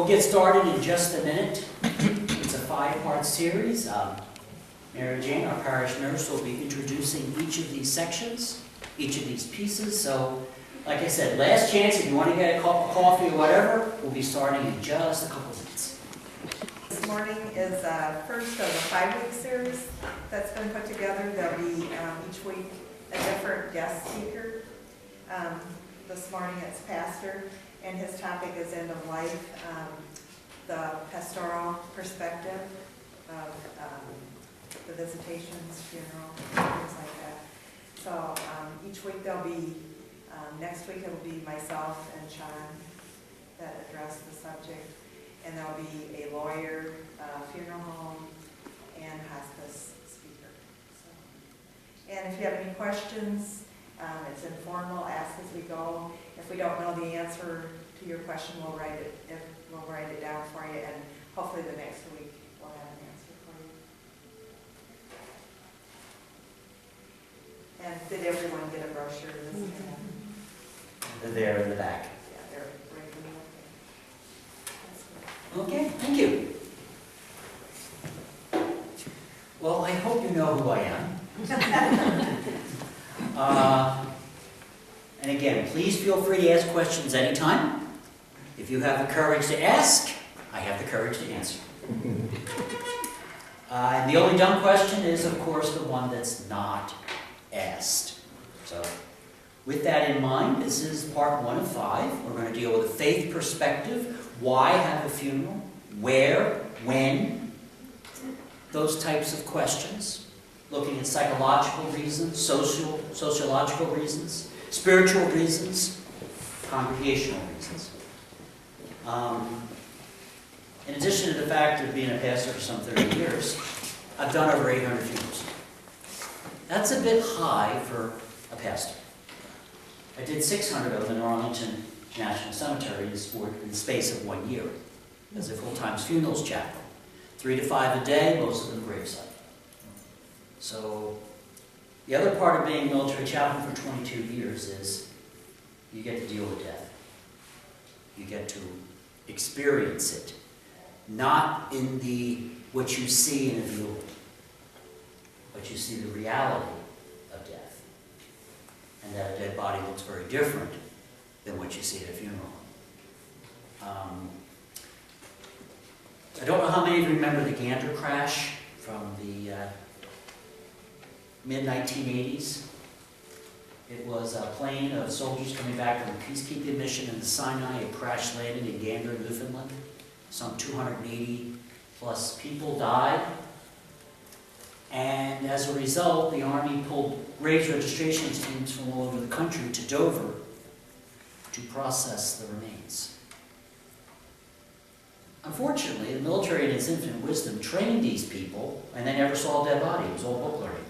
We'll get started in just a minute. It's a 5-part series. Mary Jane, our parish nurse, will be introducing each of these sections, each of these pieces. So, like I said, last chance, if you want to get a cup of coffee or whatever, we'll be starting in just a couple of minutes. This morning is first of a 5-week series that's been put together. There'll be each week a different guest speaker. This morning it's Pastor, and his topic is end of life, the pastoral perspective of the visitations, funeral, things like that. So each week there'll be, next week it'll be myself and Sean that address the subject, and there'll be a lawyer, funeral home, and hospice speaker. So, and if you have any questions, it's informal, ask as we go. If we don't know the answer to your question, we'll write it down for you, and hopefully the next week we'll have an answer for you. And did everyone get a brochure? They're there in the back. Yeah, they're bringing Okay, thank you. Well, I hope you know who I am. And again, please feel free to ask questions anytime. If you have the courage to ask, I have the courage to answer. And the only dumb question is, of course, the one that's not asked. So, with that in mind, this is part 1 of 5. We're going to deal with a faith perspective. Why have a funeral? Where? When? Those types of questions. Looking at psychological reasons, sociological reasons, spiritual reasons, congregational reasons. In addition to the fact of being a pastor for some 30 years, I've done over 800 funerals. That's a bit high for a pastor. I did 600 of them in Arlington National Cemetery in the space of 1 year as a full-time funerals chaplain. 3 to 5 a day, most of them graveside. So, the other part of being a military chaplain for 22 years is you get to deal with death. You get to experience it. Not in what you see in a view, but you see the reality of death. And that a dead body looks very different than what you see at a funeral. I don't know how many of you remember the Gander crash from the mid-1980s. It was a plane of soldiers coming back from a peacekeeping mission in the Sinai. It crash landed in Gander, Newfoundland. Some 280 plus people died. And as a result, the Army pulled graves registration teams from all over the country to Dover to process the remains. Unfortunately, the military in its infinite wisdom trained these people, and they never saw a dead body. It was all book learning.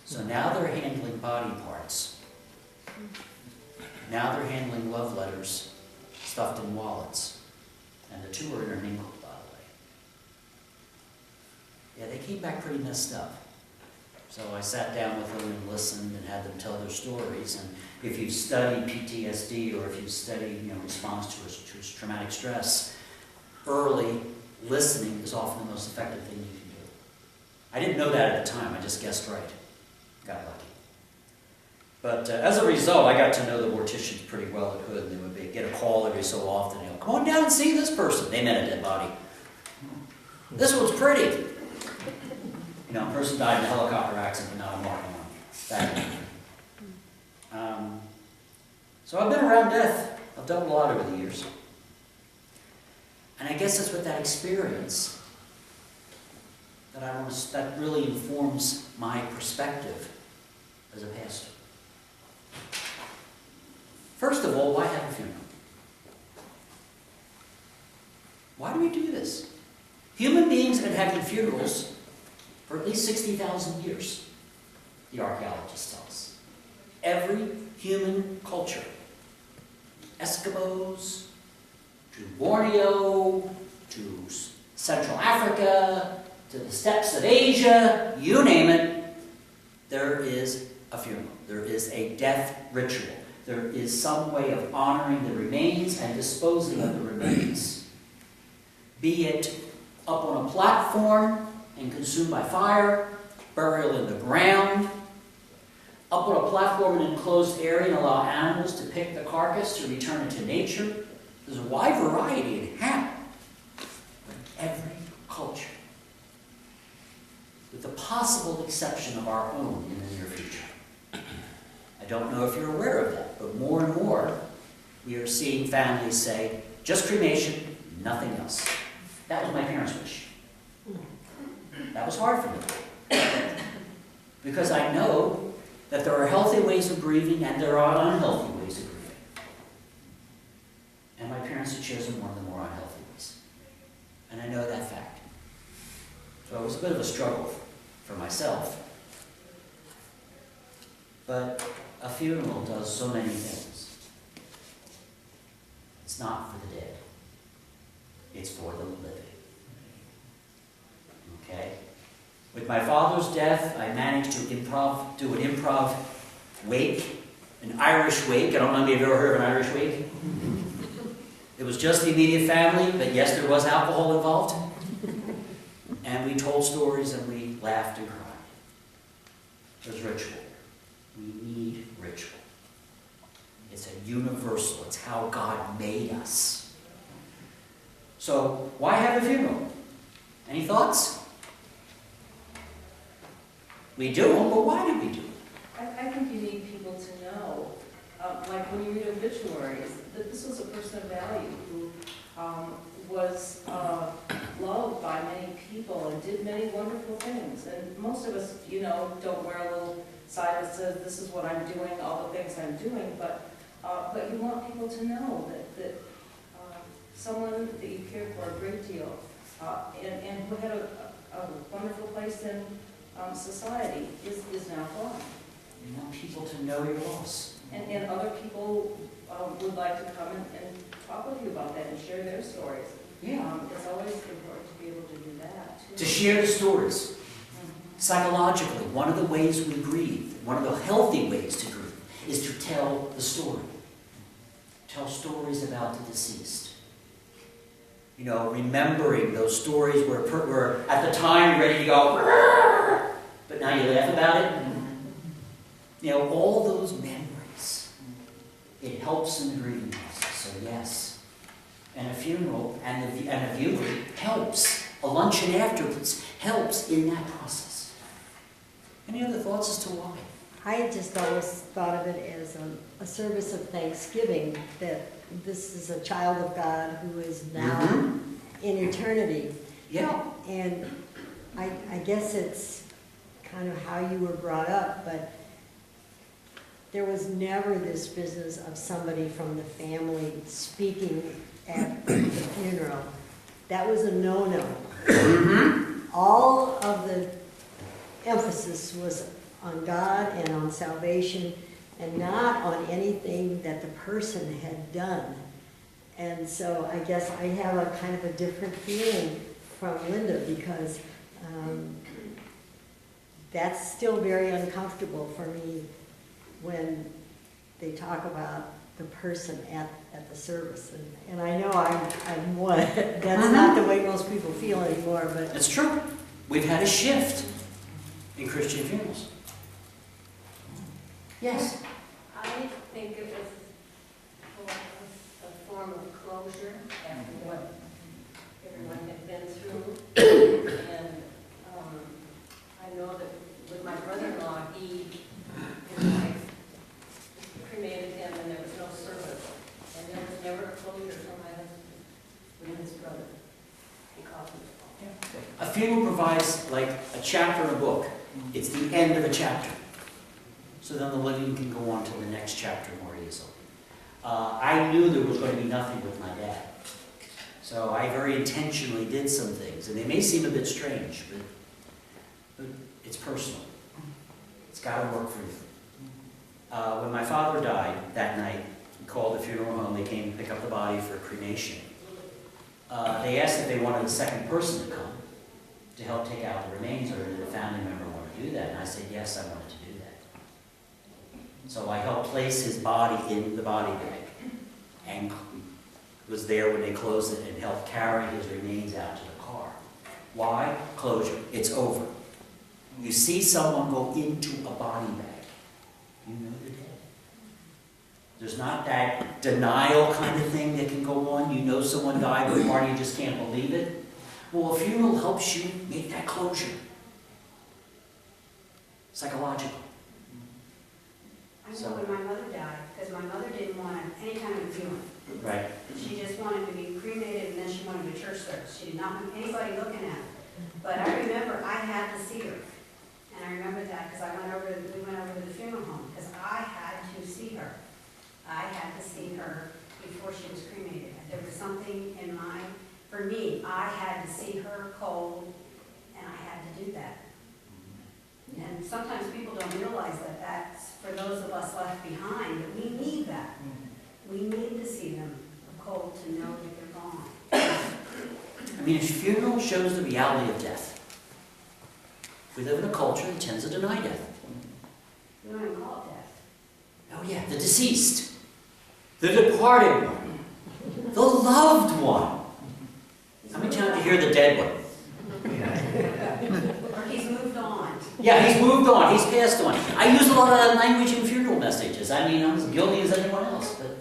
So now they're handling body parts. Now they're handling love letters stuffed in wallets. And the two are intermingled, by the way. Yeah, they came back pretty messed up. So I sat down with them and listened and had them tell their stories. And if you've studied PTSD or if you've studied response to traumatic stress, early listening is often the most effective thing you can do. I didn't know that at the time. I just guessed right. Got lucky. But as a result, I got to know the morticians pretty well at Hood. They would get a call every so often. Come on down and see this person. They meant a dead body. This one's pretty. A person died in a helicopter accident, but not a mark on. So I've been around death. I've done a lot over the years. And I guess it's with that experience that really informs my perspective as a pastor. First of all, why have a funeral? Why do we do this? Human beings have been having funerals for at least 60,000 years, the archaeologists tell us. Every human culture, Eskimos, to Borneo, to Central Africa, to the steppes of Asia, you name it, there is a funeral. There is a death ritual. there is some way of honoring the remains and disposing of the remains. Be it up on a platform and consumed by fire, burial in the ground, up on a platform in an enclosed area and allow animals to pick the carcass to return it to nature. There's a wide variety in how, but in every culture, with the possible exception of our own in the near future. I don't know if you're aware of that, but more and more we are seeing families say, just cremation, nothing else. That was my parents' wish. That was hard for me. Because I know that there are healthy ways of grieving and there are unhealthy ways of grieving. And my parents had chosen one of the more unhealthy ways. And I know that fact. So it was a bit of a struggle for myself. But a funeral does so many things. It's not for the dead. It's for the living. Okay? With my father's death, I managed to do an improv wake, an Irish wake. I don't know if you've ever heard of an Irish wake. It was just the immediate family, but yes, there was alcohol involved. And we told stories and we laughed and cried. There's ritual. We need ritual. It's a universal. It's how God made us. So, why have a funeral? Any thoughts? We do them, but why do we do them? I think you need people to know, like when you read obituaries, that this was a person of value who was loved by many people and did many wonderful things. And most of us, don't wear a little sign that says, this is what I'm doing, all the things I'm doing, but you want people to know that someone that you cared for a great deal and who had a wonderful place in society is now gone. You want people to know your loss. And other people would like to come and talk with you about that and share their stories. Yeah. It's always important to be able to do that, too. To share the stories. Psychologically, one of the ways we grieve, one of the healthy ways to grieve, is to tell the story. Tell stories about the deceased. Remembering those stories where at the time you're ready to go, but now you laugh about it. All those memories. It helps in the grieving process. So yes. And a funeral and a viewing helps. A luncheon afterwards helps in that process. Any other thoughts as to why? I just always thought of it as a service of thanksgiving, that this is a child of God who is now in eternity. Yeah. And I guess it's kind of how you were brought up, but there was never this business of somebody from the family speaking at the funeral. That was a no-no. All of the emphasis was on God and on salvation and not on anything that the person had done. And so I guess I have a kind of a different feeling from Linda because that's still very uncomfortable for me when they talk about the person at the service. And I know I'm one. That's not the way most people feel anymore, but... That's true. We've had a shift in Christian funerals. Yes? I think it was a form of closure after what everyone had been through. And I know that with my brother-in-law, his wife cremated him and there was no service. And there was never a closure for my husband with his brother because of his fault. A funeral provides like a chapter in a book. It's the end of a chapter. So then the living can go on to the next chapter more easily. I knew there was going to be nothing with my dad. So I very intentionally did some things. And they may seem a bit strange, but it's personal. It's got to work for you. When my father died that night, we called the funeral home. They came to pick up the body for cremation. They asked if they wanted a second person to come to help take out the remains, or did a family member want to do that? And I said, yes, I wanted to do that. So I helped place his body in the body bag and was there when they closed it and helped carry his remains out to the car. Why? Closure. It's over. You see someone go into a body bag, you know they're dead. There's not that denial kind of thing that can go on. You know someone died, but part of you just can't believe it. Well, a funeral helps you make that closure. Psychological. I know when my mother died, because my mother didn't want any kind of funeral. Right. She just wanted to be cremated, and then she wanted a church service. She did not want anybody looking at her. But I remember I had to see her. And I remember that because we went over to the funeral home, because I had to see her. I had to see her before she was cremated. There was something in for me, I had to see her cold, and I had to do that. And sometimes people don't realize that that's for those of us left behind, that we need that. We need to see them cold to know that they're gone. I mean, a funeral shows the reality of death. We live in a culture that tends to deny death. We don't even call it death. Oh yeah, the deceased, the departed one, the loved one. How many times do you hear the dead one? Or he's moved on. Yeah, he's moved on, he's passed on. I use a lot of that language in funeral messages. I mean, I'm as guilty as anyone else, but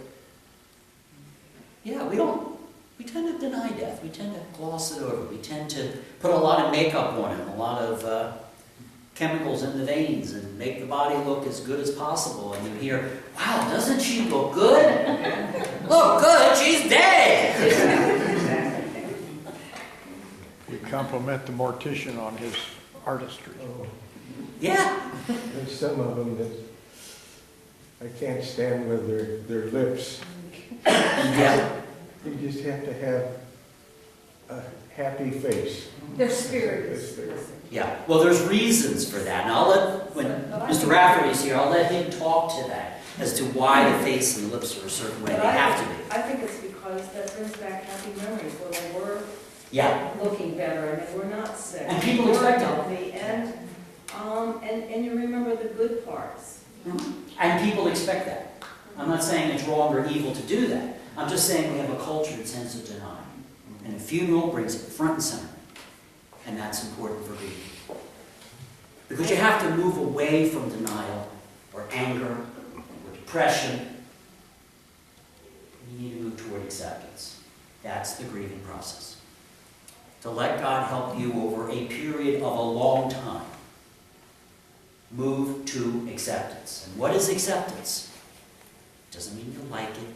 yeah, we tend to deny death. We tend to gloss it over. We tend to put a lot of makeup on it, a lot of chemicals in the veins, and make the body look as good as possible. And you hear, wow, doesn't she look good? Look good, she's dead. You compliment the mortician on his artistry. Yeah. There's some of them that I can't stand with their lips. Yeah. You just have to have a happy face. Their spirit Their spirit. Yeah. Well, there's reasons for that. And I'll let, when Mr. Rafferty's here, I'll let him talk to that as to why the face and the lips are a certain way. They have to be. I think it's because that brings back happy memories where they were Yeah. looking better and they were not sick. And people They were expect it. healthy, and you remember the good parts. And people expect that. I'm not saying it's wrong or evil to do that. I'm just saying we have a culture that tends to deny. And a funeral brings it front and center. And that's important for grief. Because you have to move away from denial or anger or depression. You need to move toward acceptance. That's the grieving process. To let God help you over a period of a long time. Move to acceptance. And what is acceptance? Doesn't mean you like it.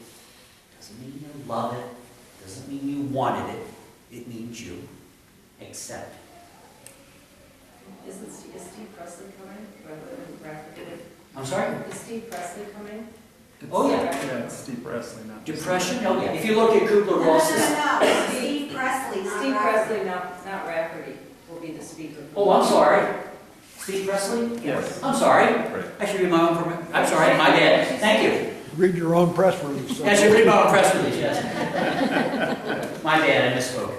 Doesn't mean you love it. Doesn't mean you wanted it. It means you accept it. Is Steve Presley coming rather than Rafferty? I'm sorry? Is Steve Presley coming? Oh, yeah. Yeah, it's Steve Presley now. Depression? Oh, yeah. If you look at Kubler-Ross's... No. Steve Presley, not Steve Rafferty. Presley, not Rafferty, will be the speaker. Oh, I'm sorry. Steve Presley? Yes. I'm sorry. Right. I should read my own... I'm sorry, my bad. Thank you. Read your own press release. I should read my own press release, yes. My bad, I misspoke.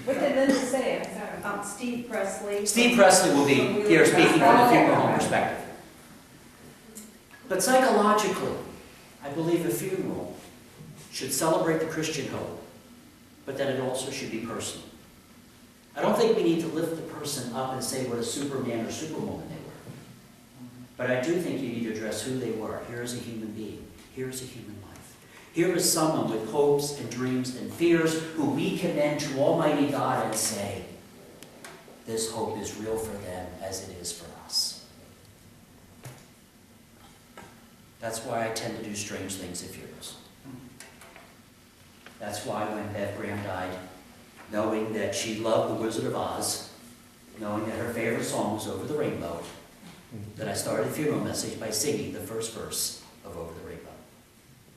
What did Linda say? I'm sorry. Steve Presley. Steve Presley will be here speaking from the funeral home perspective. But psychologically, I believe a funeral should celebrate the Christian hope, but that it also should be personal. I don't think we need to lift the person up and say what a Superman or Superwoman they were. But I do think you need to address who they were. Here is a human being. Here is a human life. Here is someone with hopes and dreams and fears who we commend to Almighty God and say, this hope is real for them as it is for us. That's why I tend to do strange things at funerals. That's why when Bev Graham died, knowing that she loved The Wizard of Oz, knowing that her favorite song was Over the Rainbow, that I started the funeral message by singing the first verse of Over the Rainbow.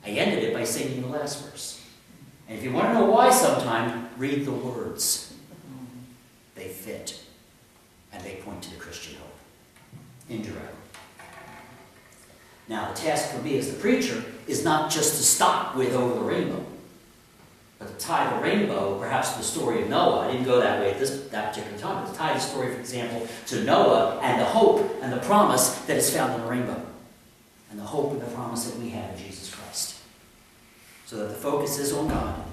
I ended it by singing the last verse. And if you want to know why sometime, read the words. They fit, and they point to the Christian hope, indirectly. Now, the task for me as the preacher is not just to stop with Over the Rainbow, but to tie the rainbow, perhaps the story of Noah. I didn't go that way at that particular time, but to tie the story, for example, to Noah and the hope and the promise that is found in the rainbow. and the hope and the promise that we have in Jesus Christ. So that the focus is on God,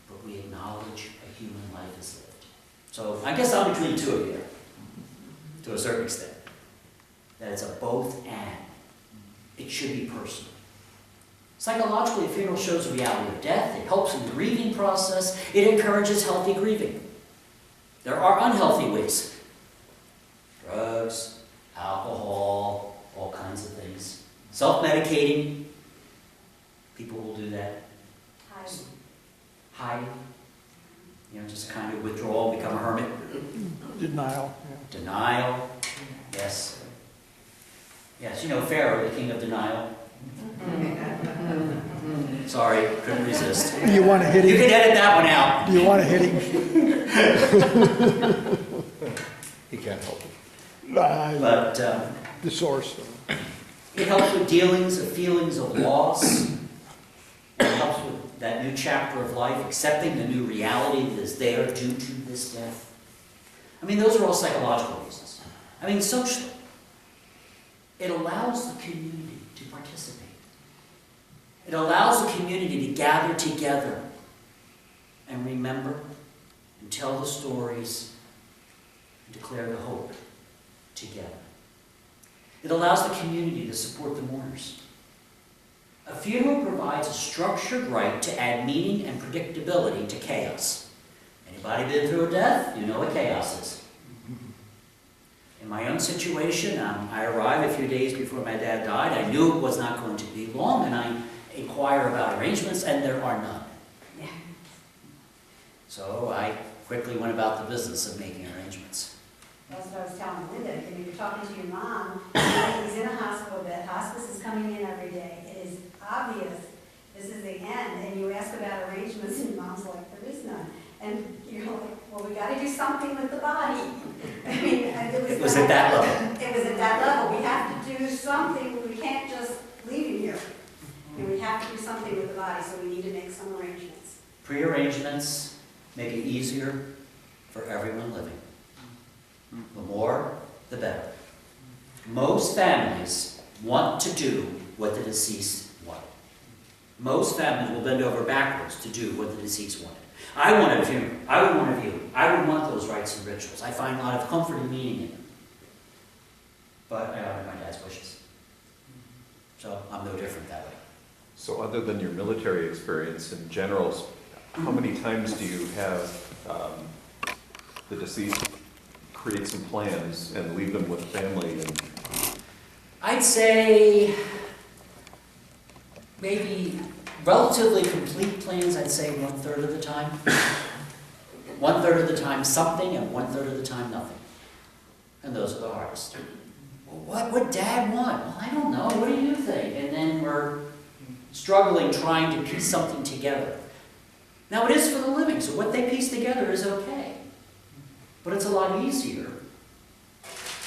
but we acknowledge a human life is lived. So I guess I'm between the two of you, to a certain extent. That it's a both and. It should be personal. Psychologically, a funeral shows the reality of death. It helps in the grieving process. It encourages healthy grieving. There are unhealthy ways. Drugs, alcohol, all kinds of things. Self-medicating. People will do that. Hiding. You know, just kind of withdrawal, become a hermit. Denial. Denial. Yes. Yes, you know Pharaoh, the king of denial. Sorry, couldn't resist. Do you want to hit You him? can edit that one out. Do you want to hit him? He can't help it. But The source. it helps with dealings of feelings of loss. It helps with that new chapter of life, accepting the new reality that is there due to this death. I mean, those are all psychological reasons. I mean, socially, it allows the community to participate. It allows the community to gather together and remember and tell the stories and declare the hope together. It allows the community to support the mourners. A funeral provides a structured rite to add meaning and predictability to chaos. Anybody been through a death? You know what chaos is. In my own situation, I arrived a few days before my dad died. I knew it was not going to be long, and I inquire about arrangements, and there are none. Yeah. So I quickly went about the business of making arrangements. That's what I was telling Linda, when you're talking to your mom, he's in a hospital bed, hospice is coming in every day, it is obvious this is the end, and you ask about arrangements, and mom's like, there is none. And you're like, well, we gotta do something with the body. I mean, It was at that level. It was at that level, we have to do something, we can't just leave him here. And we have to do something with the body, so we need to make some arrangements. Pre-arrangements make it easier for everyone living. The more, the better. Most families want to do what the deceased wanted. Most families will bend over backwards to do what the deceased wanted. I want a funeral. I would want a view. I would want those rites and rituals. I find a lot of comfort and meaning in them. But I honor my dad's wishes. So I'm no different that way. So other than your military experience in general, how many times do you have the deceased create some plans and leave them with family? And I'd say maybe relatively complete plans, I'd say 1/3 of the time. 1/3 of the time something, and 1/3 of the time nothing. And those are the hardest. Well, what would Dad want? Well, I don't know. What do you think? And then we're struggling trying to piece something together. Now, it is for the living, so what they piece together is okay. But it's a lot easier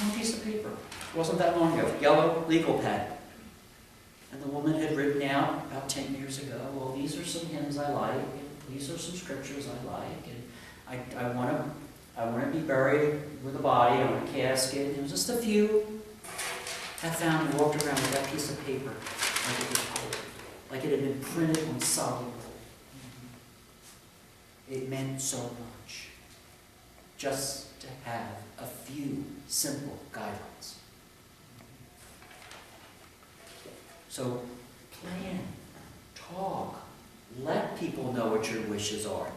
on a piece of paper. It wasn't that long ago. Yellow legal pad. And the woman had written out about 10 years ago, well, these are some hymns I like, and these are some scriptures I like, and I want to be buried with a body, I want a casket. There was just a few I found and walked around with that piece of paper like it was gold, like it had been printed on solid gold. It meant so much just to have a few simple guidelines. So plan, talk, let people know what your wishes are.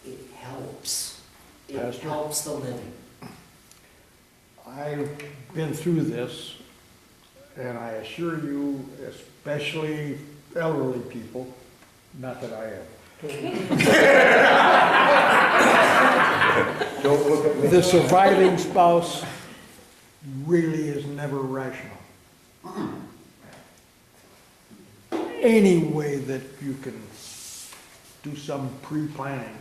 It helps. It Pastor? helps the living. I've been through this, and I assure you, especially elderly people, not that I am. Don't look at me. The surviving spouse really is never rational. Any way that you can do some pre-planning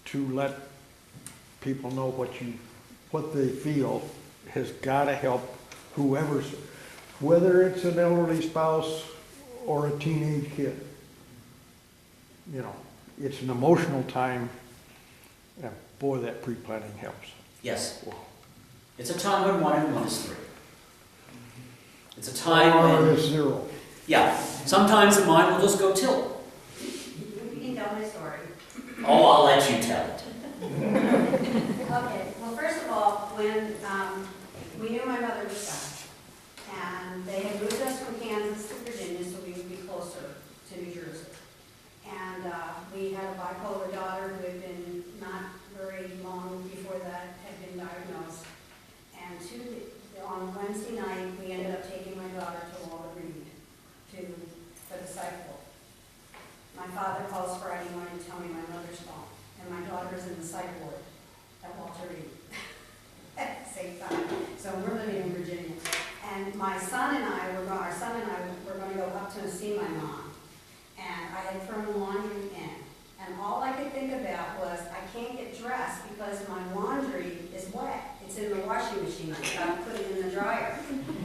to let people know what they feel has got to help whoever's, whether it's an elderly spouse or a teenage kid. You know, it's an emotional time, and boy, that pre-planning helps. Yes. It's a time when 1 and 1 is 3. It's a time Or when, it's zero. yeah, sometimes the mind will just go tilt. You can tell my story. Oh, I'll let you tell it. Okay, well, first of all, when we knew my mother was Scottish, and they had moved us from Kansas to Virginia so we would be closer to New Jersey. And we had a bipolar daughter who had been not very long before that had been diagnosed. And on Wednesday night, we ended up taking my daughter to Walter Reed for the psych ward. My father calls Friday morning to tell me my mother's gone, and my daughter is in the psych ward at Walter Reed at the same time. So we're living in Virginia. And my son and I were going to go up to see my mom. And I had thrown laundry in. And all I could think about was, I can't get dressed because my laundry is wet. It's in the washing machine. I got to put it in the dryer.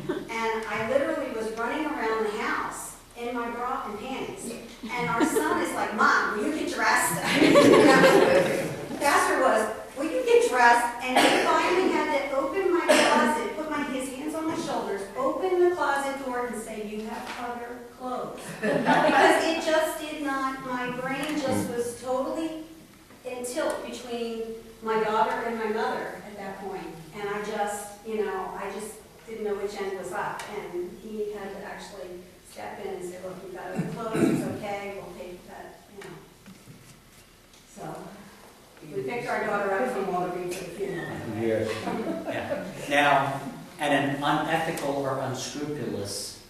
And I literally was running around the house in my bra and panties. And our son is like, Mom, will you get dressed? The pastor was, will you get dressed? And he finally had to open my closet, put his hands on my shoulders, open the closet door and say, you have other clothes. Because it just did not, my brain just was totally in tilt between my daughter and my mother at that point. And I just didn't know which end was up. And he had to actually step in and say, look, you've got other clothes, it's okay, we'll take that, So, we picked our daughter up from Walter Reed for the funeral. Yes. Yeah. Now, and an unethical or unscrupulous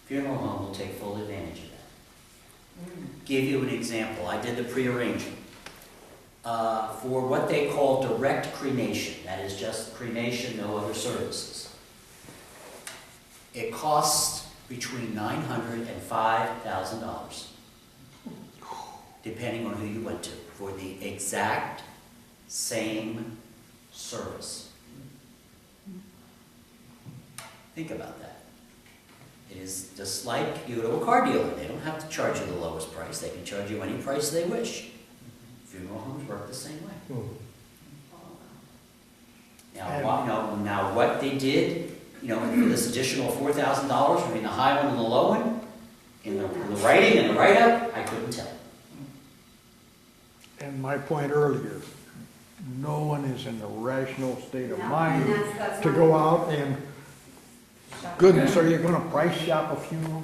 funeral home will take full advantage of that. Give you an example. I did the pre-arranging for what they call direct cremation. That is just cremation, no other services. It costs between $900 and $5,000, depending on who you went to, for the exact same service. Think about that. It is just like you go to a car dealer. They don't have to charge you the lowest price. They can charge you any price they wish. Funeral homes work the same way. Now what they did, for this additional $4,000 between the high one and the low one, in the writing and the write-up, I couldn't tell. And my point earlier, no one is in a rational state of No, mind and that's to not- go out and, goodness, are you gonna price shop a funeral?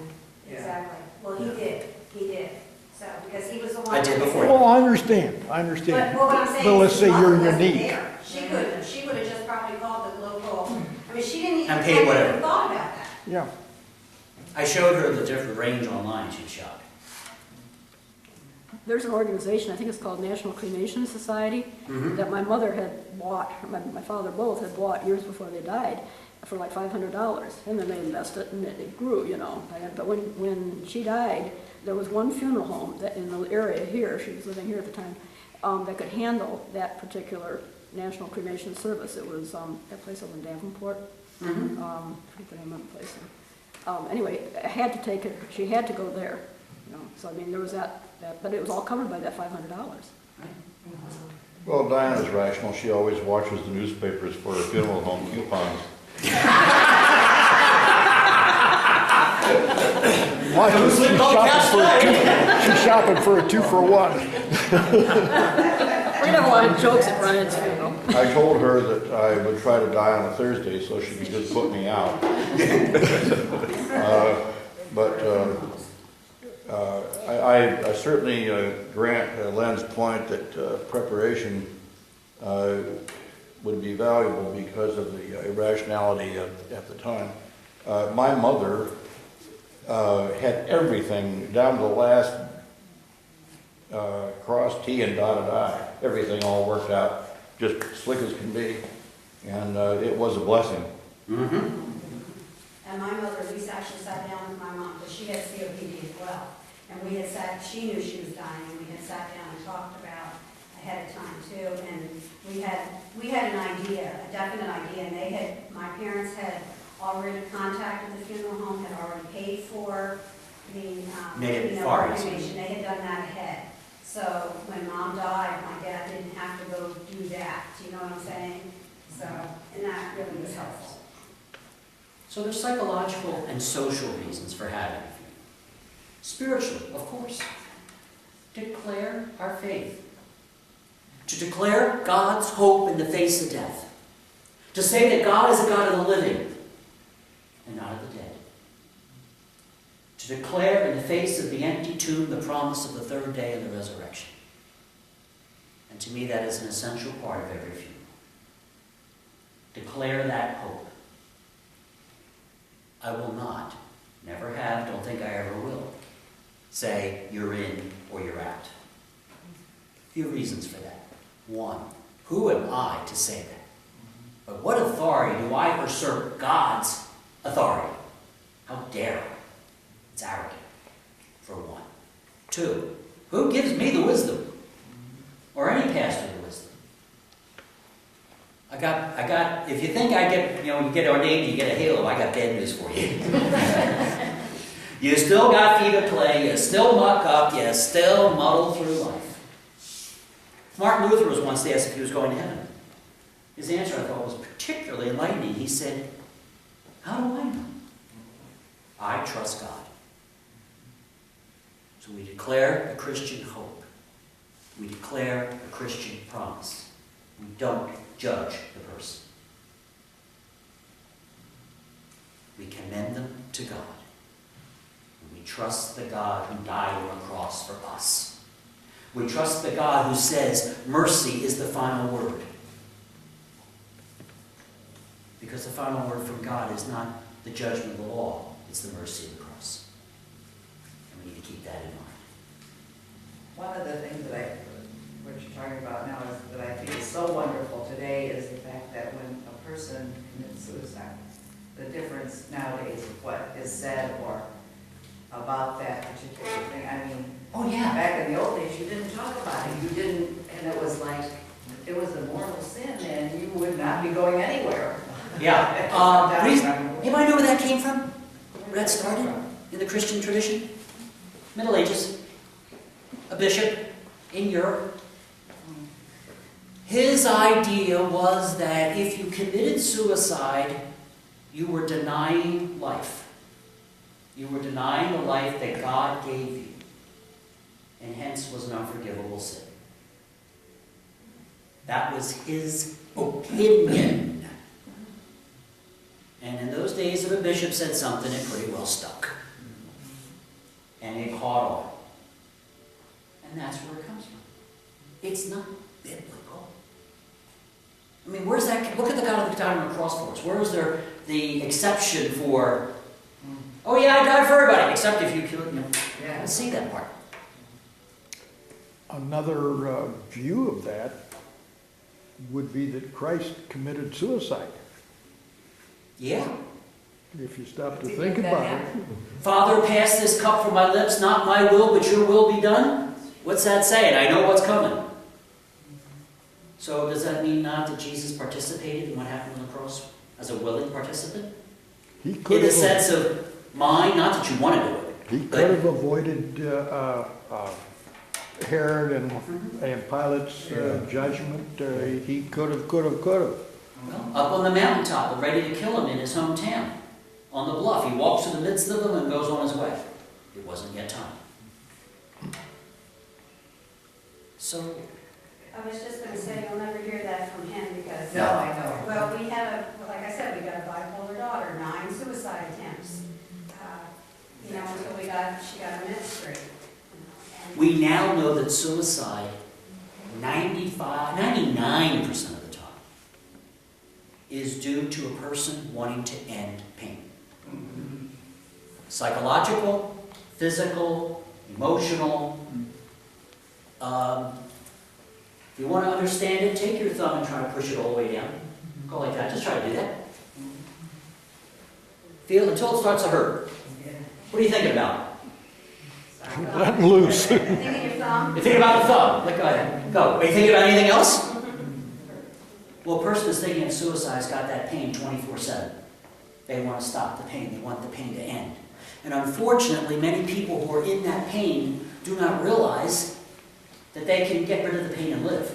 Exactly. Well, he did. So, because he was the one. I did before. Well, I understand. But what I'm saying But let's is say his mother you're wasn't unique. there. She couldn't have. She would have just probably called the local, I mean, she didn't even, And paid whatever. even thought about that. Yeah. I showed her the different range online. She was shocked. There's an organization, I think it's called National Cremation Society, that my mother had bought, my father both had bought years before they died for like $500. And then they invested and it grew, But when she died, there was one funeral home that in the area here, she was living here at the time, that could handle that particular National Cremation Service. It was that place over in Davenport. I forget the name of the place. Anyway, I had to take it, she had to go there. So I mean, there was that, but it was all covered by that $500. Well, Diana's rational. She always watches the newspapers for her funeral home coupons. She's shopping for a 2-for-1. We have a lot of jokes at Ryan's funeral. I told her that I would try to die on a Thursday so she could just put me out. I certainly grant Len's point that preparation would be valuable because of the irrationality at the time. My mother had everything down to the last cross T and dotted I. Everything all worked out just slick as can be, and it was a blessing. And my mother, we actually sat down with my mom, because she had COPD as well. And we had she knew she was dying, and we had sat down and talked about ahead of time too. And we had an idea, a definite idea, and my parents had already contacted the funeral home, had already paid for the, cremation. They had done that ahead. So when Mom died, my dad didn't have to go do that. Do you know what I'm saying? So, and that really was helpful. So there's psychological and social reasons for having a funeral. Spiritually, of course. Declare our faith. To declare God's hope in the face of death. To say that God is a God of the living and not of the dead. To declare in the face of the empty tomb the promise of the third day and the resurrection. And to me that is an essential part of every funeral. Declare that hope. I will not, never have, don't think I ever will, say you're in or you're out. A few reasons for that. One, who am I to say that? But what authority do I usurp God's authority? How dare I? It's arrogant, for one. Two, who gives me the wisdom? Or any pastor the wisdom? I got, if you think I get, you get ordained, you get a halo, I got bad news for you. You still got feet of clay, you still muck up, you still muddle through life. Martin Luther was once asked if he was going to heaven. His answer, I thought, was particularly enlightening. He said, how do I know? I trust God. So we declare a Christian hope. We declare a Christian promise. We don't judge the person. We commend them to God. And we trust the God who died on the cross for us. We trust the God who says mercy is the final word. Because the final word from God is not the judgment of the law, it's the mercy of the cross. And we need to keep that in mind. One of the things that what you're talking about now is that I think is so wonderful today is the fact that when a person commits suicide, the difference nowadays of what is said or about that particular thing. I mean, Oh, yeah. back in the old days, you didn't talk about it. You didn't, and it was like, it was a mortal sin and you would not be going anywhere. Yeah. Anybody know where that came from? Where that started? In the Christian tradition? Middle Ages. A bishop in Europe. His idea was that if you committed suicide, you were denying life. You were denying the life that God gave you. And hence was an unforgivable sin. That was his opinion. And in those days, if a bishop said something, it pretty well stuck. And it caught on. And that's where it comes from. It's not biblical. I mean, where's that? Look at the God of the died on the cross for us. Where is there the exception for, oh yeah, I died for everybody, except if you kill him. I don't see that part. Another view of that would be that Christ committed suicide. Yeah. If you stop to think about it. Father, pass this cup from my lips, not my will, but your will be done. What's that saying? I know what's coming. So does that mean not that Jesus participated in what happened on the cross as a willing participant? He could In the have, sense of mind, not that you want to do it. he could have avoided Herod and Pilate's judgment. He could have. Well, up on the mountaintop, ready to kill him in his hometown. On the bluff, he walks through the midst of them and goes on his way. It wasn't yet time. So, I was just gonna say, you'll never hear that from him because. No, I know. Well, we had like I said, we got a bipolar daughter, 9 suicide attempts. Until she got her meds straight. we now know that suicide, 99% of the time, is due to a person wanting to end pain. Psychological, physical, emotional. If you want to understand it, take your thumb and try to push it all the way down. Go like that. Just try to do that. Feel until it starts to hurt. What are you thinking about? Letting loose. Thinking your thumb. You're thinking about the thumb. Go ahead. Go. Are you thinking about anything else? Well, a person that's thinking of suicide's got that pain 24/7. They want to stop the pain. They want the pain to end. And unfortunately, many people who are in that pain do not realize that they can get rid of the pain and live.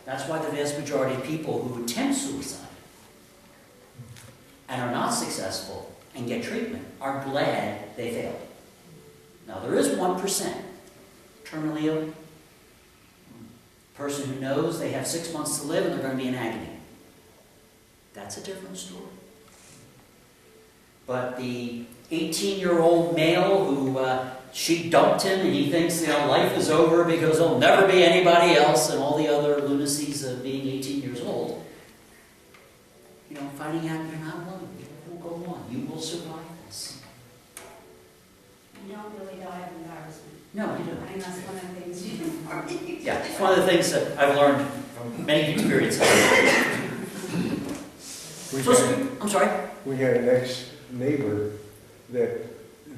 That's why the vast majority of people who attempt suicide and are not successful and get treatment are glad they failed. Now, there is 1% terminally ill, person who knows they have 6 months to live and they're going to be in agony. That's a different story. But the 18-year-old male who she dumped him and he thinks life is over because there'll never be anybody else, and all the other lunacies of being 18 years old, finding out you're not alone. It will go on. You will survive this. You don't really die of embarrassment. No, you don't. I think that's one of the things you do. Yeah, it's one of the things that I've learned from many experiences. I'm sorry? We had an ex-neighbor that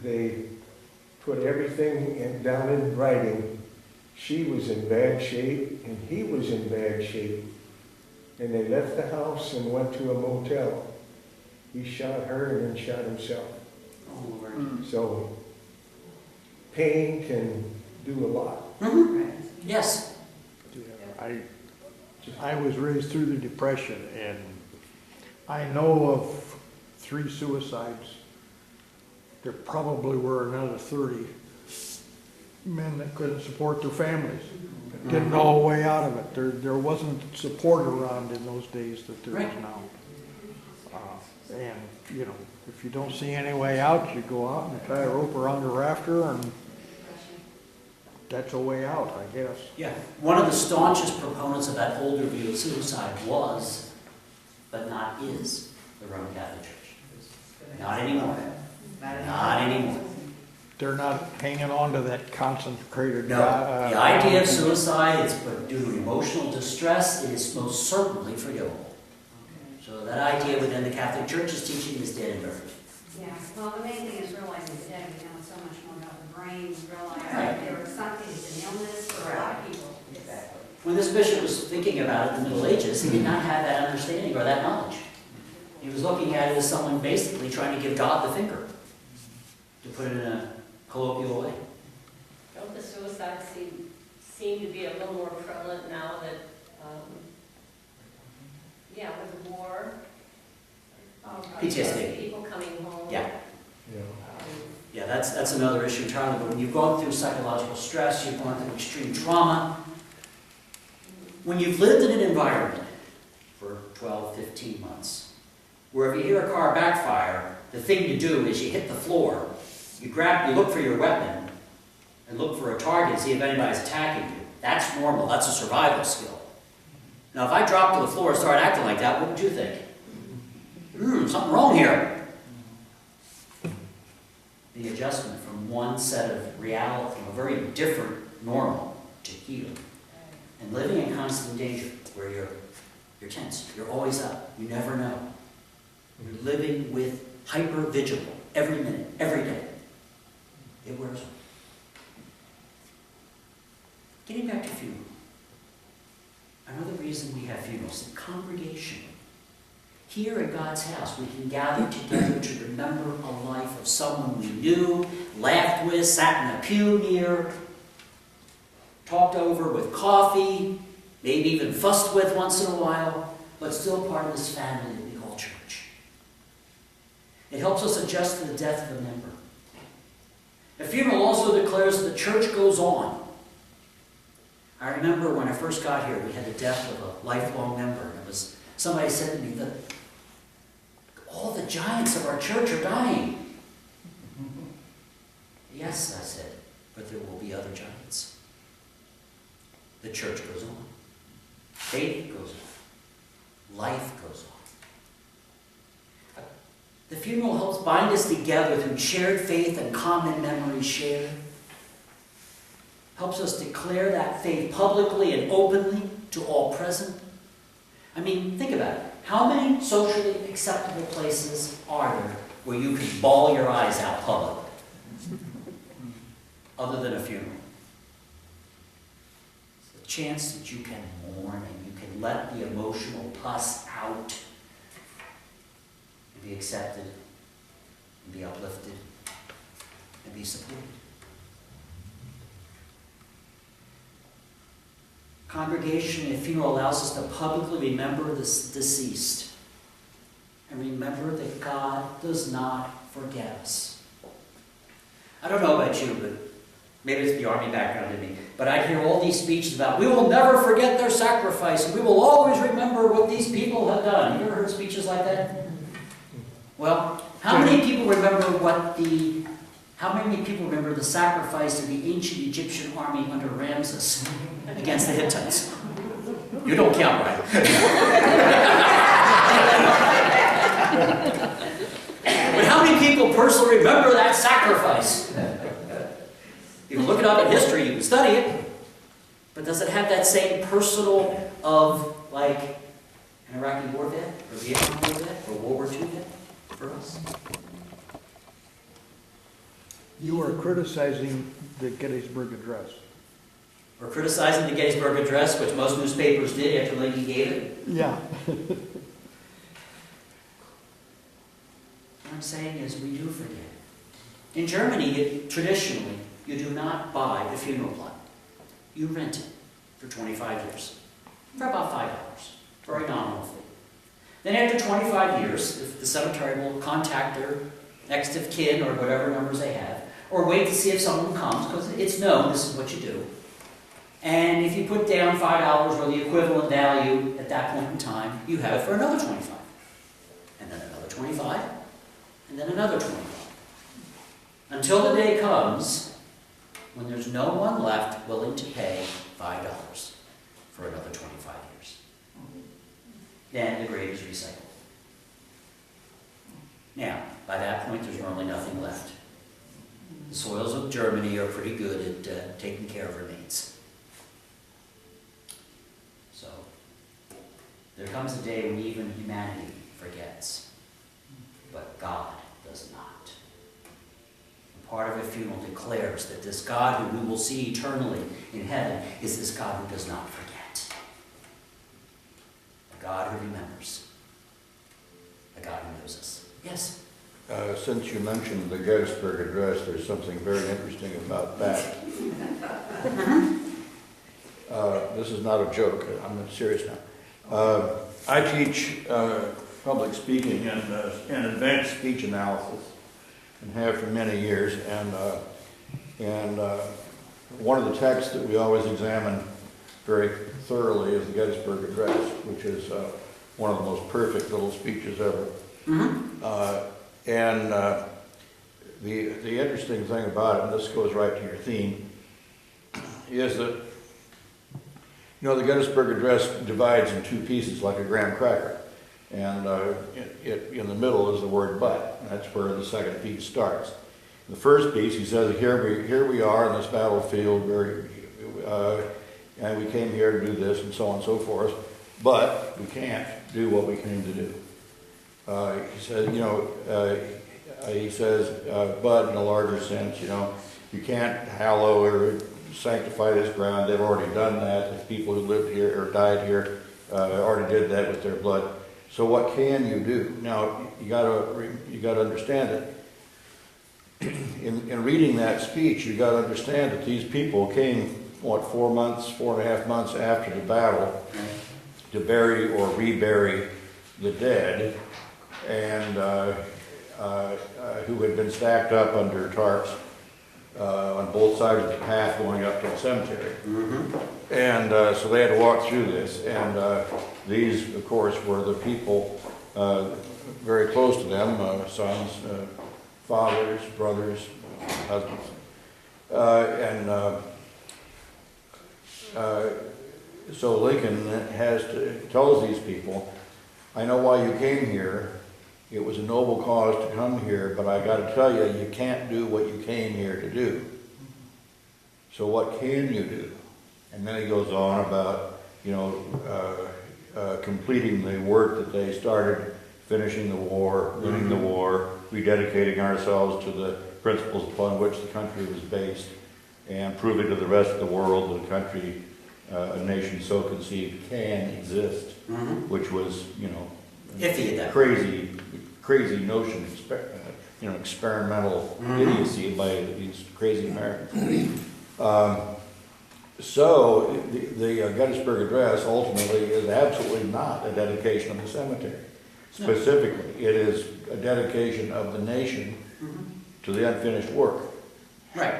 they put everything down in writing. She was in bad shape and he was in bad shape. And they left the house and went to a motel. He shot her and then shot himself. Oh, Lord. So pain can do a lot. Mm-hmm. Yes. Yeah, I was raised through the Depression, and I know of 3 suicides. There probably were another 30 men that couldn't support their families, didn't know a way out of it. There wasn't support around in those days that there is now. And, if you don't see any way out, you go out and tie a rope around a rafter, and that's a way out, I guess. Yeah. One of the staunchest proponents of that older view of suicide was, but not is, the Roman Catholic Church. Not anymore. Not anymore. They're not hanging on to that concentrated. No. The idea of suicide is due to emotional distress. It is most certainly forgivable. So that idea within the Catholic Church's teaching is dead and buried. Yeah, well, the main thing is realizing today we know so much more about the brain, realizing Right. there was something, it's an illness for a lot of people. Exactly. When this bishop was thinking about it in the Middle Ages, he did not have that understanding or that knowledge. He was looking at it as someone basically trying to give God the finger, to put it in a colloquial way. Don't the suicides seem to be a little more prevalent now that, with the war? PTSD. People coming home. Yeah. Yeah. Yeah, that's another issue entirely. But when you've gone through psychological stress, you've gone through extreme trauma, when you've lived in an environment for 12, 15 months, where if you hear a car backfire, the thing you do is you hit the floor, you look for your weapon, and look for a target to see if anybody's attacking you. That's normal. That's a survival skill. Now, if I dropped to the floor and started acting like that, what would you think? Something wrong here. The adjustment from one set of reality, from a very different normal, to here. And living in constant danger, where you're tense, you're always up, you never know. You're living with hyper-vigil every minute, every day. It wears on. Getting back to funeral. Another reason we have funerals, the congregation. Here at God's house, we can gather together to remember a life of someone we knew, laughed with, sat in a pew near, talked over with coffee, maybe even fussed with once in a while, but still part of this family that we call church. It helps us adjust to the death of a member. A funeral also declares that the church goes on. I remember when I first got here, we had the death of a lifelong member. And it was, somebody said to me that all the giants of our church are dying. Yes, I said, but there will be other giants. The church goes on. Faith goes on. Life goes on. The funeral helps bind us together through shared faith and common memories shared. Helps us declare that faith publicly and openly to all present. I mean, think about it. How many socially acceptable places are there where you can bawl your eyes out publicly? Other than a funeral. It's a chance that you can mourn and you can let the emotional pus out and be accepted and be uplifted and be supported. Congregation at a funeral allows us to publicly remember the deceased and remember that God does not forget us. I don't know about you, but maybe it's the Army background in me, but I hear all these speeches about, we will never forget their sacrifice, and we will always remember what these people have done. You ever heard speeches like that? Well, how many people remember the sacrifice of the ancient Egyptian army under Ramses against the Hittites? You don't count, right? But how many people personally remember that sacrifice? You can look it up in history, you can study it, but does it have that same personal of, like, an Iraqi war vet, or Vietnam war vet, or World War II vet for us? You are criticizing the Gettysburg Address. Or criticizing the Gettysburg Address, which most newspapers did after Lincoln gave it? Yeah. What I'm saying is we do forget. In Germany, traditionally, you do not buy the funeral plot. You rent it for 25 years. For about $5. Very nominal fee. Then after 25 years, if the cemetery will contact their next of kin or whatever numbers they have, or wait to see if someone comes, because it's known this is what you do. And if you put down $5 or the equivalent value at that point in time, you have it for another 25. And then another 25. And then another 25. Until the day comes when there's no one left willing to pay $5 for another 25 years. Then the grave is recycled. Now, by that point, there's normally nothing left. The soils of Germany are pretty good at taking care of remains. So, there comes a day when even humanity forgets, but God does not. And part of a funeral declares that this God who we will see eternally in heaven is this God who does not forget. A God who remembers. A God who knows us. Yes? Since you mentioned the Gettysburg Address, there's something very interesting about that. This is not a joke, I'm serious now. I teach public speaking and advanced speech analysis, and have for many years, and one of the texts that we always examine very thoroughly is the Gettysburg Address, which is one of the most perfect little speeches ever. And the interesting thing about it, and this goes right to your theme, is that, you know, the Gettysburg Address divides in two pieces like a graham cracker. And in the middle is the word but. That's where the second piece starts. In the first piece, he says, here we are in this battlefield, and we came here to do this, and so on and so forth, but we can't do what we came to do. He says, but in a larger sense, you can't hallow or sanctify this ground. They've already done that. The people who lived here or died here already did that with their blood. So what can you do? Now, you got to understand it. In reading that speech, you got to understand that these people came, 4.5 months after the battle to bury or rebury the dead, and who had been stacked up under tarps on both sides of the path going up to the cemetery. And so they had to walk through this, and these, of course, were the people very close to them, sons, fathers, brothers, husbands. So Lincoln tells these people, I know why you came here. It was a noble cause to come here, but I got to tell you, you can't do what you came here to do. So what can you do? And then he goes on about, completing the work that they started, finishing the war, winning the war, rededicating ourselves to the principles upon which the country was based, and proving to the rest of the world that a country, a nation so conceived can exist, which was, crazy notion, experimental idiocy by these crazy Americans. So the Gettysburg Address ultimately is absolutely not a dedication of the cemetery. specifically. It is a dedication of the nation to the unfinished work. Right.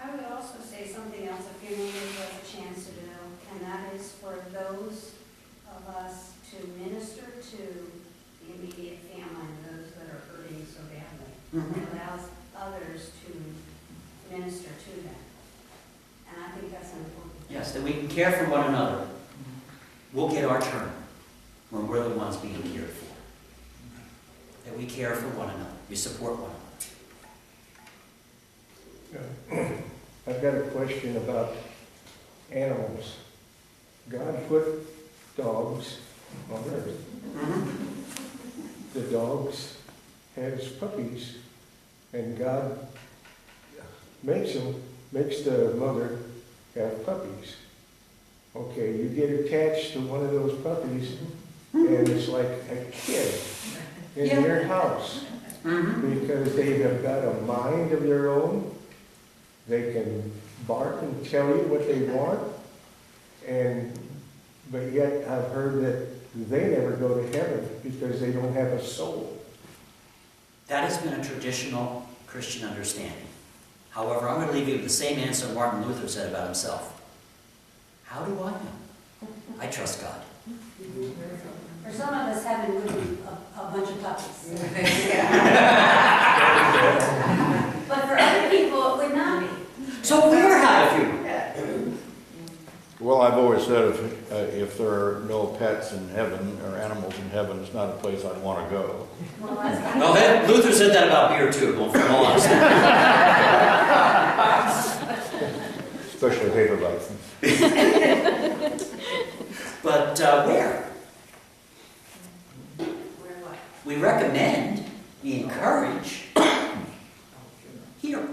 I would also say something else a funeral gives us a chance to do, and that is for those of us to minister to the immediate family, those that are hurting so badly. It allows others to minister to them. And I think that's important. Yes, that we can care for one another. We'll get our turn when we're the ones being cared for. That we care for one another. We support one another. I've got a question about animals. God put dogs on earth. The dogs has puppies, and God makes the mother have puppies. Okay, you get attached to one of those puppies, and it's like a kid in your house, because they have got a mind of their own. They can bark and tell you what they want, but yet I've heard that they never go to heaven because they don't have a soul. That has been a traditional Christian understanding. However, I'm going to leave you with the same answer Martin Luther said about himself. How do I know? I trust God. For some of us, heaven would be a bunch of puppies. But for other people, it would not be. So where have you? Well, I've always said if there are no pets in heaven or animals in heaven, it's not a place I'd want to go. Well, Luther said that about beer too, well, from all honesty. Especially paper bites. But where? Where what? We recommend, we encourage, here.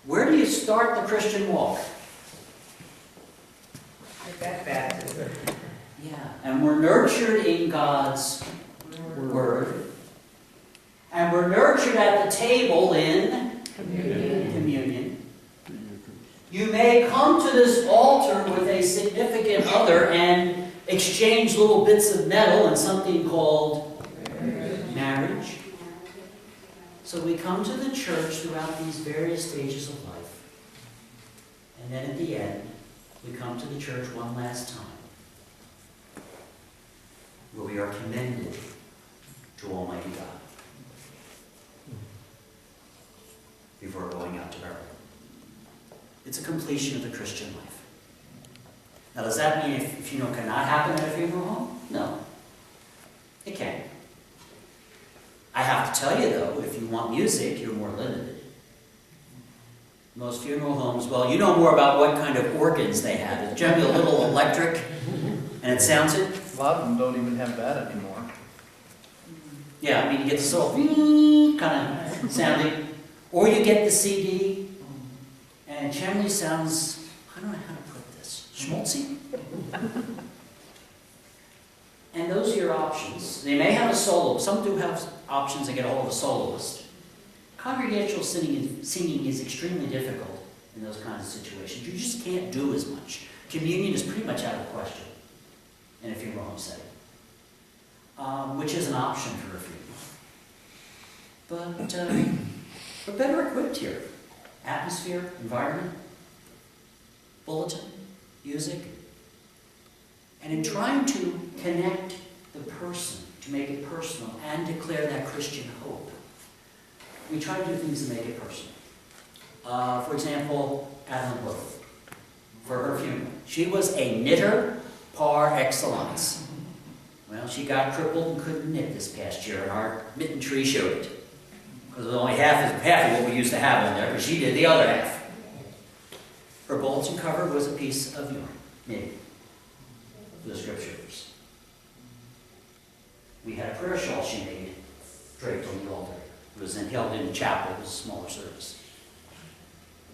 Where do you start the Christian walk? That baptism. Yeah, and we're nurtured in God's Word. And we're nurtured at the table in communion. You may come to this altar with a significant other and exchange little bits of metal in something called marriage. So we come to the church throughout these various stages of life. And then at the end, we come to the church one last time, where we are commended to Almighty God before going out to burial. It's a completion of the Christian life. Now, does that mean if funeral cannot happen at a funeral home? No. It can. I have to tell you, though, if you want music, you're more limited. Most funeral homes, well, you know more about what kind of organs they have. It's generally a little electric, and it sounds it. A lot of them don't even have that anymore. Yeah, I mean, you get the sort of kind of sounding, or you get the CD, and it generally sounds, I don't know how to put this, schmaltzy? And those are your options. They may have a solo. Some do have options to get a hold of a soloist. Congregational singing is extremely difficult in those kinds of situations. You just can't do as much. Communion is pretty much out of the question in a funeral home setting, which is an option for a funeral. But we're better equipped here. Atmosphere, environment, bulletin, music. And in trying to connect the person, to make it personal, and declare that Christian hope, we try to do things to make it personal. For example, Adeline Booth, for her funeral. She was a knitter par excellence. Well, she got crippled and couldn't knit this past year, and our mitten tree showed it. Because it was only half of what we used to have on there, because she did the other half. Her bulletin cover was a piece of yarn, knitted, for the scriptures. We had a prayer shawl she made, draped on the altar. It was then held in the chapel. It was a smaller service.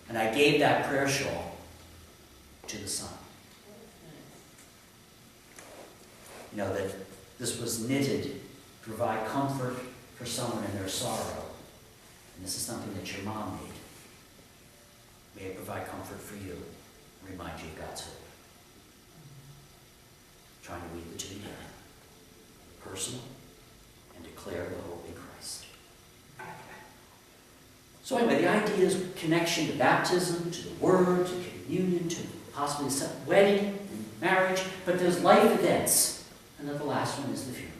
And I gave that prayer shawl to the son. You know, that this was knitted to provide comfort for someone in their sorrow. And this is something that your mom made. May it provide comfort for you remind you of God's hope. Trying to weave the two together. Personal and declare the hope in Christ. So anyway, the idea is connection to baptism, to the Word, to communion, to possibly a wedding and marriage, but there's life events. And then the last one is the funeral.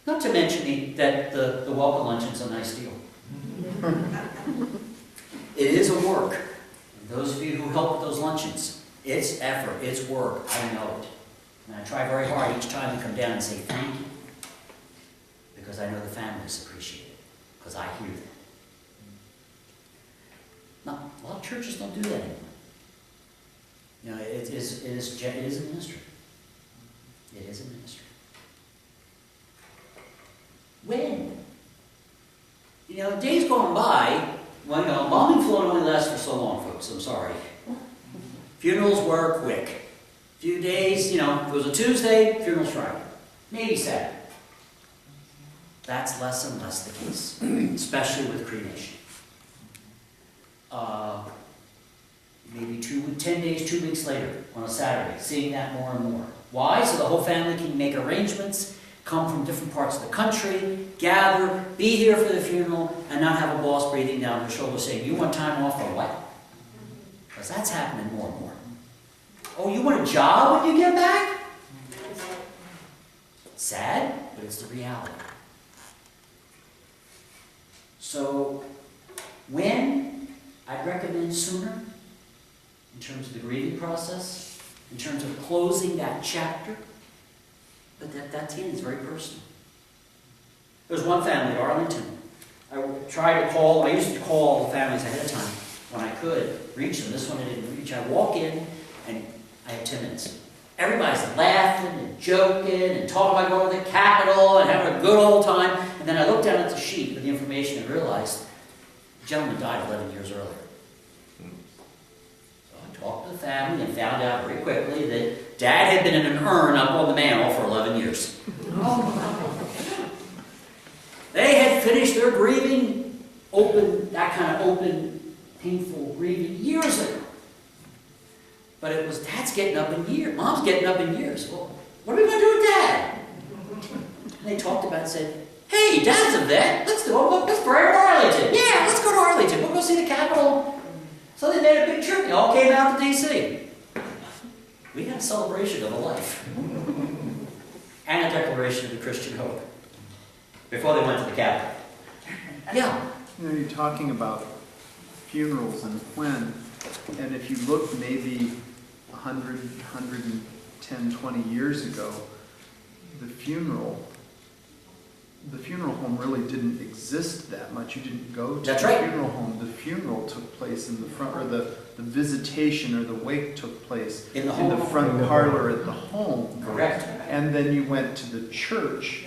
Not to mention that the welcome luncheon's a nice deal. It is a work. And those of you who help with those luncheons, it's effort, it's work, I know it. And I try very hard each time to come down and say thank you, because I know the families appreciate it, because I hear that. Now, a lot of churches don't do that anymore. You know, it is a ministry. It is a ministry. When? You know, days going by, well, you know, embalming fluid only lasts for so long, folks, I'm sorry. Funerals were quick. A few days, you know, if it was a Tuesday, funeral's Friday. Maybe Saturday. That's less and less the case, especially with cremation. Maybe 10 days, 2 weeks later, on a Saturday, seeing that more and more. Why? So the whole family can make arrangements, come from different parts of the country, gather, be here for the funeral, and not have a boss breathing down their shoulder saying, you want time off for what? Because that's happening more and more. Oh, you want a job when you get back? Sad, but it's the reality. So, when? I'd recommend sooner, in terms of the grieving process, in terms of closing that chapter, but that is very personal. There was one family, Arlington. I used to call the families ahead of time when I could reach them. This one I didn't reach. I walk in, and I have 10 minutes. Everybody's laughing and joking and talking about going to the Capitol and having a good old time. And then I looked down at the sheet with the information and realized the gentleman died 11 years earlier. So I talked to the family and found out very quickly that Dad had been in an urn up on the mantle for 11 years. They had finished their grieving, that kind of open, painful grieving years ago. But it was, Dad's getting up in years, Mom's getting up in years. Well, what are we going to do with Dad? And they talked about it and said, hey, Dad's a vet. Let's pray in Arlington. Yeah, let's go to Arlington. We'll go see the Capitol. So they made a big trip. They all came out to D.C. We had a celebration of a life. And a declaration of the Christian hope. Before they went to the Capitol. Yeah. You know, you're talking about funerals and when, and if you look maybe 100, 110, 20 years ago, the funeral home really didn't exist that much. You didn't go to the funeral home. The funeral took place in the front, or the visitation or the wake took place in the front parlor at the home. Correct. And then you went to the church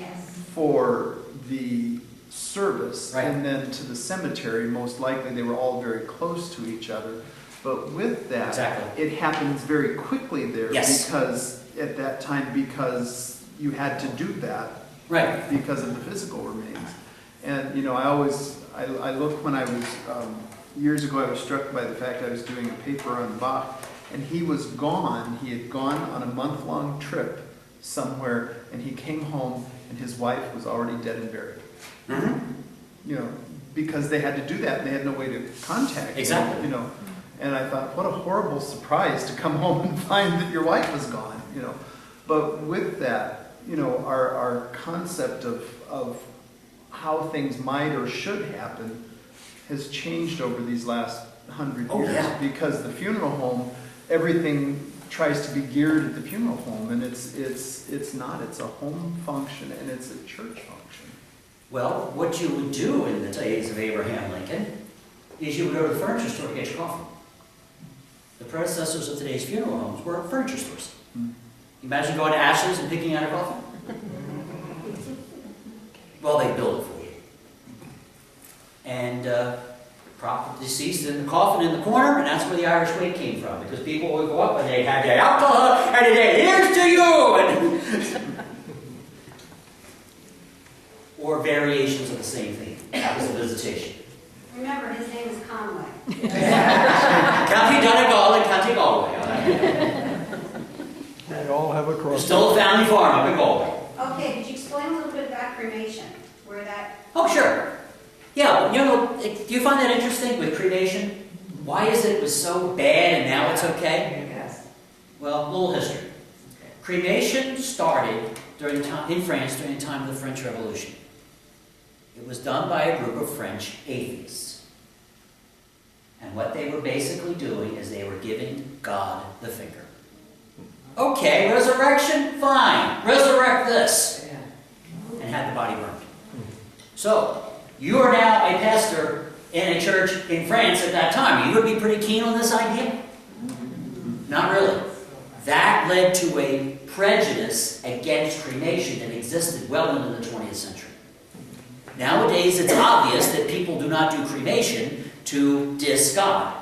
for the service, and then to the cemetery. Most likely they were all very close to each other. But with that, it happens very quickly there, because at that time, because you had to do that, because of the physical remains. And you know, I look, when I was years ago, I was struck by the fact I was doing a paper on Bach, and he was gone. He had gone on a month-long trip somewhere, and he came home, and his wife was already dead and buried. You know, because they had to do that, and they had no way to contact him, you know. And I thought, what a horrible surprise to come home and find that your wife was gone, you know. But with that, you know, our concept of how things might or should happen has changed over these last 100 years. Because the funeral home, everything tries to be geared at the funeral home, and it's not. It's a home function, and it's a church function. Well, what you would do in the days of Abraham Lincoln is you would go to the furniture store to get your coffin. The predecessors of today's funeral homes were furniture stores. Imagine going to Ashley's and picking out a coffin. Well, they build it for you. And prop the deceased in the coffin in the corner, and that's where the Irish wake came from, because people would go up and they'd have their alcohol, and they'd say, here's to you! And or variations of the same thing. That was a visitation. Remember, his name is Conway. County Donegal and They all have a There's cross. still a family farm up in Galway. Okay, did you explain a little bit about cremation, where that, Oh, sure. Yeah, you know, do you find that interesting with cremation? Why is it was so bad and now it's okay? Yes. Well, a little history. Cremation started during time, in France during the time of the French Revolution. It was done by a group of French atheists. And what they were basically doing is they were giving God the finger. Okay, resurrection? Fine. Resurrect this. Yeah. And had the body burned. So, you are now a pastor in a church in France at that time. You would be pretty keen on this idea? Not really. That led to a prejudice against cremation that existed well into the 20th century. Nowadays, it's obvious that people do not do cremation to diss God.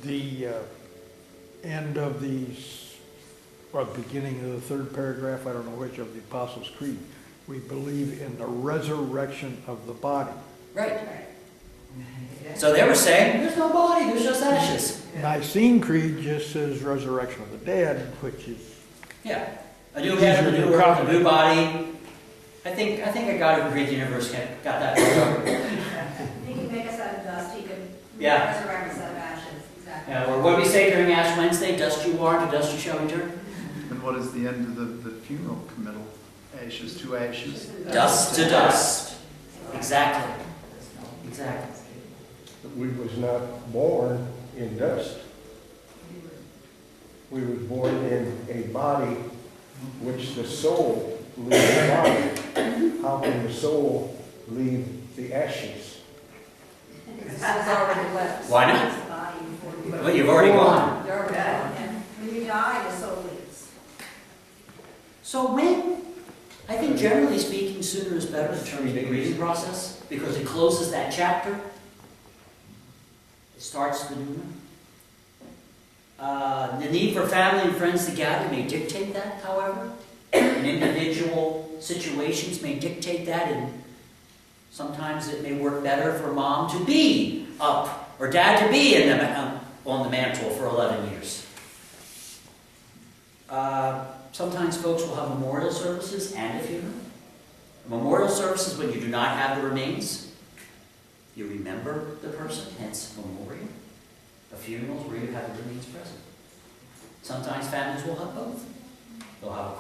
The end of the, or beginning of the third paragraph, I don't know which, of the Apostles' Creed, we believe in the resurrection of the body. Right. So they were saying, there's no body, there's just ashes. Nicene Creed just says resurrection of the dead, which is, Yeah. A new heaven, a new earth, a new body. I think a God who created the universe got that right. he can make us out of dust, he can Yeah. resurrect us out of ashes, exactly. Or what do we say during Ash Wednesday? Dust you are, to dust you shall return. And what is the end of the funeral committal? Ashes to ashes? Dust to dust. Exactly. Exactly. We was not born in dust. We was born in a body which the soul leaves the body. How can the soul leave the ashes? It's already left. Why not? It's the body before you- Well, you've already gone. You're already gone, and when you die, the soul leaves. So when? I think generally speaking, sooner is better in terms of the grieving process because it closes that chapter. It starts the new one. The need for family and friends to gather may dictate that, however. And individual situations may dictate that, and sometimes it may work better for mom to be up or dad to be on the mantle for 11 years. Sometimes folks will have memorial services and a funeral. A memorial service is when you do not have the remains. You remember the person, hence memorial. A funeral is where you have the remains present. Sometimes families will have both. They'll have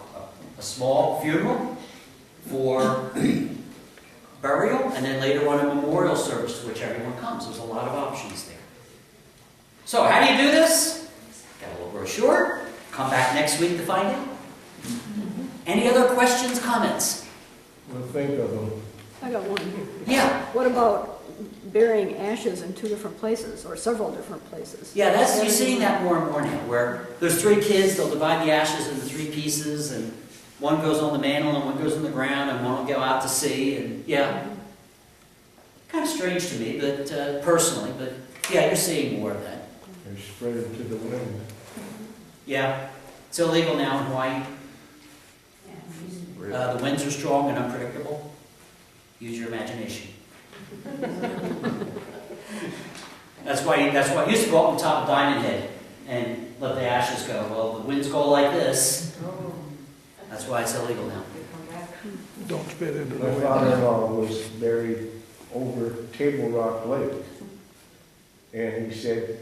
a small funeral for burial, and then later on a memorial service to which everyone comes. There's a lot of options there. So how do you do this? Got a little brochure. Come back next week to find out. Any other questions, comments? We'll think of them. I got one. Yeah. What about burying ashes in two different places, or several different places? Yeah, you're seeing that more and more now, where there's 3 kids, they'll divide the ashes into 3 pieces, and one goes on the mantle, and one goes on the ground, and one will go out to sea, and yeah. Kind of strange to me, but personally, but yeah, you're seeing more of that. They spread it to the wind. Yeah, it's illegal now in Hawaii. The winds are strong and unpredictable. Use your imagination. That's why you used to go up on top of Diamond Head and let the ashes go. Well, the winds go like this. That's why it's illegal now. don't spit into the My wind. father-in-law was buried over Table Rock Lake. And he said,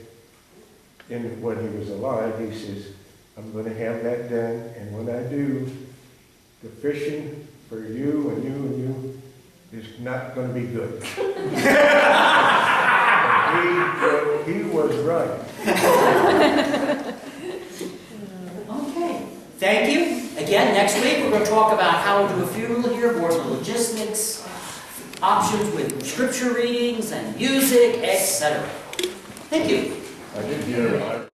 when he was alive, he says, I'm going to have that done, and when I do, the fishing for you and you and you is not going to be good. he was right. Okay. Thank you. Again, next week we're going to talk about how to do a funeral here, more of the logistics, options with scripture readings and music, etc. Thank you. I did hear,